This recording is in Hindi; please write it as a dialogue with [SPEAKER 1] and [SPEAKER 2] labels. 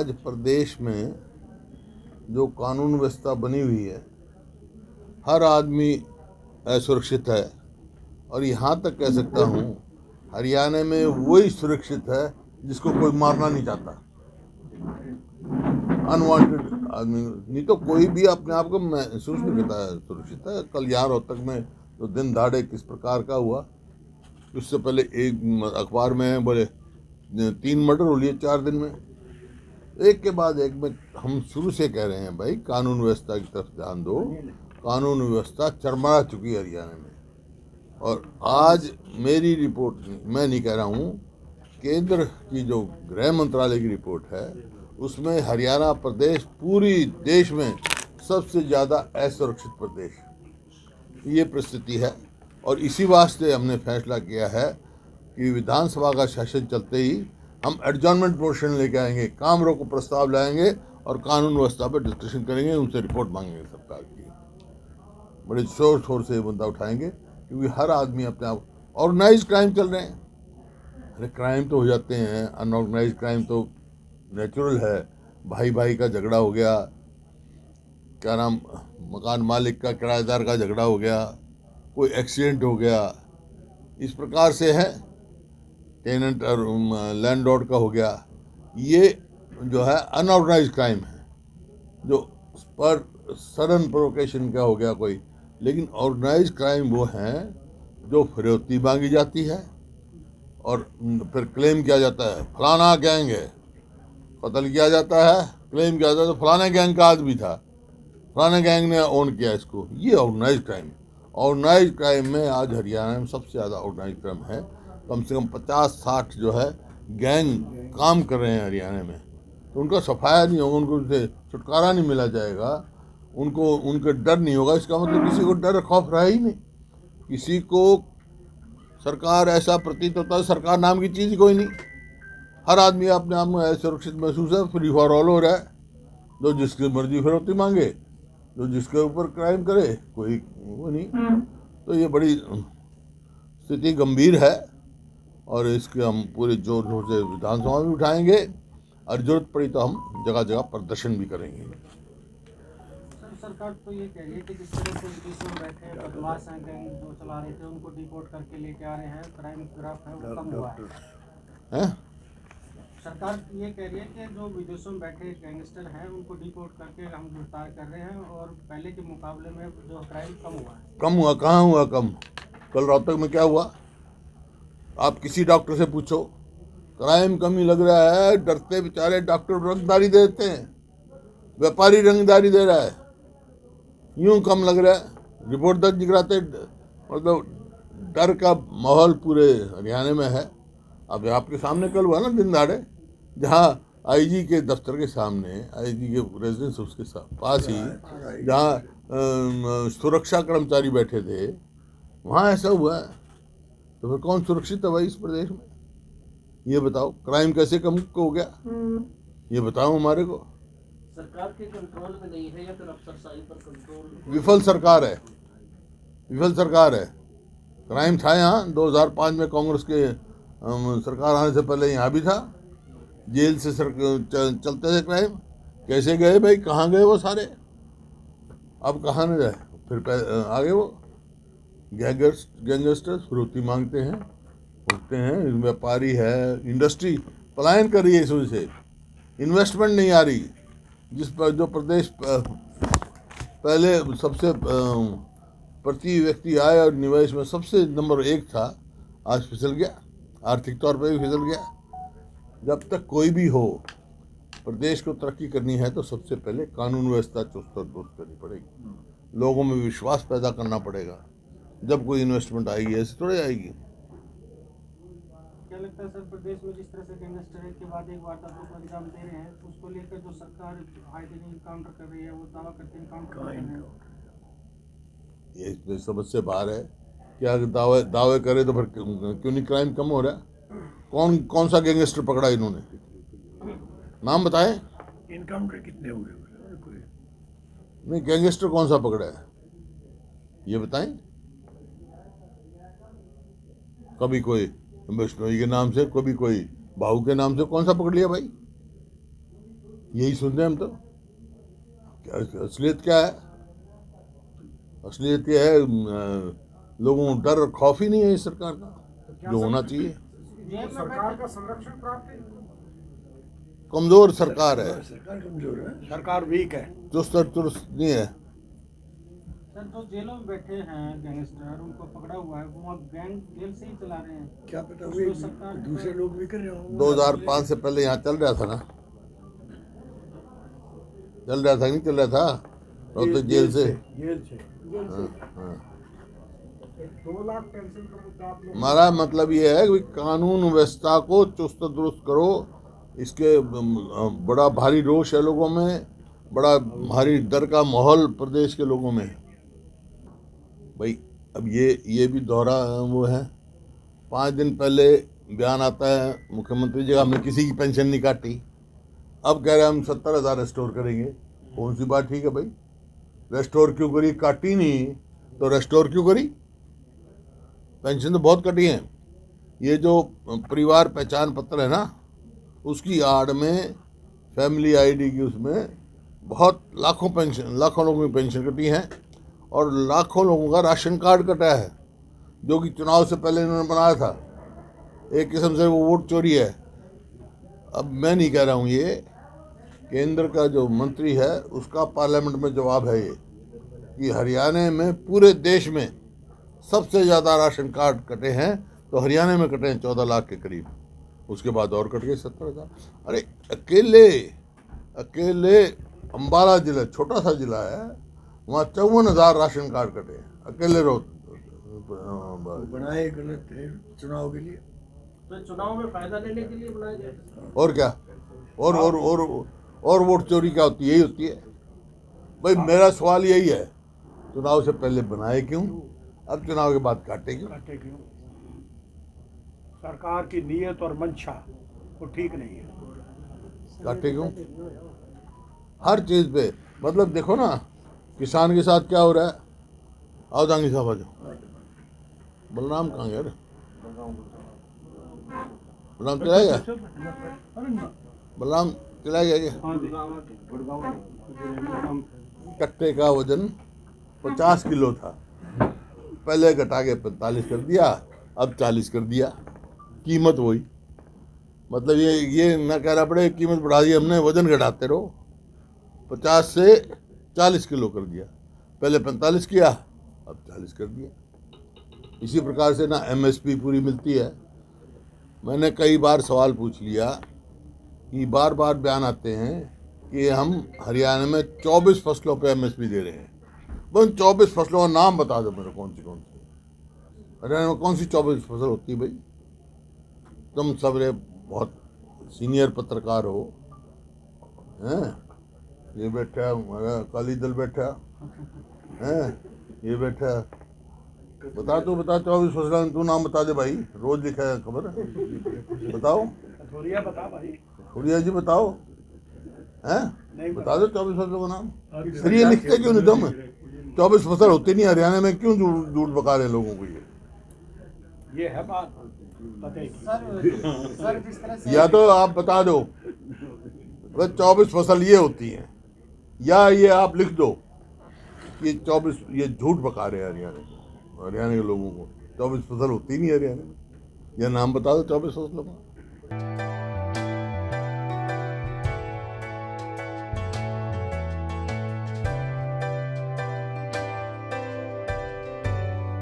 [SPEAKER 1] आज प्रदेश में जो कानून व्यवस्था बनी हुई है, हर आदमी असुरक्षित है। और यहाँ तक कह सकता हूँ हरियाणा में वही सुरक्षित है जिसको कोई मारना नहीं चाहता। अनवांटेड आदमी नहीं तो कोई भी अपने आप को महसूस नहीं करता है सुरक्षित है। कल यहाँ रोहतक में जो दिन दहाड़े किस प्रकार का हुआ, उससे पहले एक अखबार में बोले 3 मर्डर हो लिए 4 दिन में, एक के बाद एक में। हम शुरू से कह रहे हैं भाई कानून व्यवस्था की तरफ ध्यान दो। कानून व्यवस्था चरमरा चुकी है हरियाणा में। और आज मेरी रिपोर्ट, मैं नहीं कह रहा हूँ, केंद्र की जो गृह मंत्रालय की रिपोर्ट है उसमें हरियाणा प्रदेश पूरी देश में सबसे ज़्यादा असुरक्षित प्रदेश, ये परिस्थिति है। और इसी वास्ते हमने फैसला किया है कि विधानसभा का सेशन चलते ही हम एडजॉर्नमेंट मोशन लेके आएंगे, काम रोको प्रस्ताव लाएंगे और कानून व्यवस्था पर डिस्कशन करेंगे, उनसे रिपोर्ट मांगेंगे सरकार की। बड़े जोर शोर से ये मुद्दा उठाएंगे क्योंकि हर आदमी अपने आप ऑर्गेनाइज क्राइम चल रहे हैं। अरे क्राइम तो हो जाते हैं, अनऑर्गेनाइज क्राइम तो नेचुरल है। भाई भाई का झगड़ा हो गया, क्या नाम, मकान मालिक का किराएदार का झगड़ा हो गया, कोई एक्सीडेंट हो गया, इस प्रकार से है। टेनेंट और लैंडलॉर्ड का हो गया। ये जो है अनऑर्गेनाइज क्राइम है, जो पर सडन प्रोवोकेशन का हो गया कोई। लेकिन ऑर्गेनाइज क्राइम वो हैं जो फिरौती मांगी जाती है और फिर क्लेम किया जाता है फलाना गैंग है, कत्ल किया जाता है, क्लेम किया जाता है तो फलाने गैंग का आदमी था, फलाने गैंग ने ओन किया इसको। ये ऑर्गेनाइज क्राइम। ऑर्गेनाइज क्राइम में आज हरियाणा में सबसे ज़्यादा ऑर्गेनाइज क्राइम है। कम से कम 50-60 जो है गैंग काम कर रहे हैं हरियाणा में। तो उनका सफाया नहीं होगा, उनको उनसे छुटकारा नहीं मिला जाएगा, उनको उनका डर नहीं होगा। इसका मतलब किसी को डर खौफ रहा ही नहीं। किसी को सरकार, ऐसा प्रतीत होता है सरकार नाम की चीज़ कोई नहीं। हर आदमी अपने आप में सुरक्षित महसूस है, फ्री फॉर ऑल हो रहा है। जो जिसकी मर्जी फिरौती मांगे, जो जिसके ऊपर क्राइम करे, कोई वो नहीं। तो ये बड़ी स्थिति गंभीर है और इसके हम पूरे जोर शोर से विधानसभा में उठाएंगे और जरूरत पड़ी तो हम जगह जगह प्रदर्शन भी करेंगे।
[SPEAKER 2] सरकार तो ये कह रही है कि जिस तरह से विदेशों में बैठे बदमाश हैं, गैंग जो चला रहे थे उनको डिपोर्ट करके लेके आ रहे हैं, क्राइम ग्राफ है वो कम हुआ है। सरकार ये कह रही है कि जो विदेशों में बैठे गैंगस्टर हैं उनको डिपोर्ट करके हम गिरफ्तार कर रहे हैं और पहले के मुकाबले में जो क्राइम कम हुआ है।
[SPEAKER 1] कम हुआ? कहाँ हुआ कम? कल रोहतक में क्या हुआ? आप किसी डॉक्टर से पूछो, क्राइम कम ही लग रहा है। डरते बेचारे डॉक्टर रंगदारी दे देते हैं, व्यापारी रंगदारी दे रहा है, यूं कम लग रहा है। रिपोर्ट दर्ज नहीं कराते। मतलब डर का माहौल पूरे हरियाणा में है। अब आपके सामने कल हुआ ना दिन दहाड़े, जहाँ आईजी के दफ्तर के सामने, आईजी के रेजिडेंस उसके पास ही जहाँ सुरक्षा कर्मचारी बैठे थे, वहाँ ऐसा हुआ है। तो फिर कौन सुरक्षित है भाई इस प्रदेश में? ये बताओ, क्राइम कैसे कम हो गया? ये बताओ हमारे को।
[SPEAKER 3] सरकार के कंट्रोल में नहीं है या फिर अफसरशाही पर कंट्रोल?
[SPEAKER 1] विफल सरकार है, विफल सरकार है। क्राइम था यहाँ 2005 में, कांग्रेस के सरकार आने से पहले यहाँ भी था। जेल से चलते थे क्राइम। कैसे गए भाई, कहाँ गए वो सारे? अब कहाँ न जाए? फिर आगे वो गैंगस्टर्स फिरौती मांगते हैं, उठते हैं। व्यापारी है, इंडस्ट्री पलायन कर रही है इस वजह से, इन्वेस्टमेंट नहीं आ रही। जिस पर जो प्रदेश पहले सबसे प्रति व्यक्ति आय और निवेश में सबसे नंबर 1 था, आज फिसल गया, आर्थिक तौर पर भी फिसल गया। जब तक कोई भी हो, प्रदेश को तरक्की करनी है तो सबसे पहले कानून व्यवस्था चुस्त और दुरुस्त करनी पड़ेगी। लोगों में विश्वास पैदा करना पड़ेगा, जब कोई इन्वेस्टमेंट आएगी। ऐसे थोड़े आएगी।
[SPEAKER 2] क्या लगता है सर, प्रदेश में जिस तरह से गैंगस्टर एक के बाद एक वारदातों को अंजाम दे रहे हैं, उसको लेकर जो सरकार आए दिन इनकाउंटर कर रही है, वो दावा करके इनकाउंटर कर रहे हैं,
[SPEAKER 1] ये समझ से बाहर है। क्या दावे करे तो फिर क्यों नहीं क्राइम कम हो रहा है? कौन सा गैंगस्टर पकड़ा इन्होंने? नाम बताएं।
[SPEAKER 4] इनकाउंटर कितने हुए?
[SPEAKER 1] नहीं, गैंगस्टर कौन सा पकड़ा है ये बताएं। कभी कोई बिश्नोई के नाम से, कभी कोई भाऊ के नाम से, कौन सा पकड़ लिया भाई? यही सुन रहे हैं हम तो। असलियत क्या है? असलियत ये है लोगों को डर और खौफ ही नहीं है इस सरकार का, जो होना चाहिए।
[SPEAKER 2] सरकार का संरक्षण प्राप्त है।
[SPEAKER 1] कमजोर सरकार है,
[SPEAKER 4] सरकार कमजोर है, सरकार वीक है,
[SPEAKER 1] चुस्त और दुरुस्त नहीं है।
[SPEAKER 2] सर जो जेलों में बैठे हैं गैंगस्टर, उनको पकड़ा हुआ है, वो गैंग जेल से ही चला रहे हैं।
[SPEAKER 4] क्या पता वे दूसरे लोग भी कर रहे होंगे।
[SPEAKER 1] 2005 से पहले यहाँ चल रहा था ना, चल रहा था नहीं चल रहा था रोहतक जेल से। हाँ, हाँ।
[SPEAKER 2] 2 लाख पेंशन का मुद्दा आप लोग।
[SPEAKER 1] हमारा मतलब ये है कि कानून व्यवस्था को चुस्त दुरुस्त करो। इसके बड़ा भारी रोष है लोगों में, बड़ा भारी डर का माहौल प्रदेश के लोगों में है भाई। अब ये भी दोहरा वो है। 5 दिन पहले बयान आता है मुख्यमंत्री जी, हमने किसी की पेंशन नहीं काटी। अब कह रहे हैं हम 70,000 रेस्टोर करेंगे। कौन सी बात ठीक है भाई? रेस्टोर क्यों करी? काटी नहीं तो रेस्टोर क्यों करी? पेंशन तो बहुत कटी है। ये जो परिवार पहचान पत्र है ना, उसकी आड़ में फैमिली आईडी की उसमें बहुत लाखों लोगों की पेंशन कटी है और लाखों लोगों का राशन कार्ड कटा है, जो कि चुनाव से पहले इन्होंने बनाया था। एक किस्म से वो वोट चोरी है। अब मैं नहीं कह रहा हूँ, ये केंद्र का जो मंत्री है उसका पार्लियामेंट में जवाब है ये कि हरियाणा में पूरे देश में सबसे ज़्यादा राशन कार्ड कटे हैं, तो हरियाणा में कटे हैं 14 लाख के करीब। उसके बाद और कट गए 70,000। अरे अकेले अम्बाला जिला, छोटा सा जिला है, वहाँ 54,000 राशन कार्ड कटे हैं अकेले
[SPEAKER 4] बनाए गलत है चुनाव के लिए,
[SPEAKER 3] तो चुनाव में फायदा लेने के लिए बनाया गया था।
[SPEAKER 1] और क्या? और वोट चोरी क्या होती है? यही होती है भाई। मेरा सवाल यही है, चुनाव से पहले बनाए क्यों, अब चुनाव के बाद काटे क्यों?
[SPEAKER 4] काटे क्यों? सरकार की नीयत और मंशा वो ठीक नहीं है।
[SPEAKER 1] काटे क्यों? हर चीज पे मतलब देखो ना, किसान के साथ क्या हो रहा है। आओ दांगी साहब आ जाओ। बलराम कहाँ गया? बलराम चला गया? बलराम चला गया क्या? कट्टे का वजन 50 किलो था, पहले घटा के 45 कर दिया, अब 40 कर दिया। कीमत वही, मतलब ये ना कहना पड़े कीमत बढ़ा दी हमने, वजन घटाते रहो। 50 से 40 किलो कर दिया, पहले 45 किया, अब 40 कर दिया। इसी प्रकार से ना एमएसपी पूरी मिलती है। मैंने कई बार सवाल पूछ लिया कि बार बार बयान आते हैं कि हम हरियाणा में 24 फसलों पे एमएसपी दे रहे हैं। बस 24 फसलों का नाम बता दो मेरे, कौन सी हरियाणा में कौन सी 24 फसल होती है भाई? तुम सब रे बहुत सीनियर पत्रकार हो हैं, ये बैठा हमारा अकाली दल बैठा हैं, ये बैठा, बता 24 फसल तू नाम बता दे भाई, रोज लिखा है खबर, बताओ।
[SPEAKER 4] बता भाई,
[SPEAKER 1] थोड़िया जी बताओ हैं, बता दो 24 फसलों का नाम। फिर ये लिखते क्यों नहीं तुम? 24 फसल होती नहीं हरियाणा में, क्यों झूठ बका रहे लोगों को?
[SPEAKER 4] ये है बात।
[SPEAKER 2] सर जिस तरह से
[SPEAKER 1] या तो आप बता दो बस 24 फसल ये होती हैं, या ये आप लिख दो कि 24, ये झूठ बका रहे हैं हरियाणा के लोगों को। 24 फसल होती नहीं हरियाणा में, यह नाम बता दो 24 फसलों का।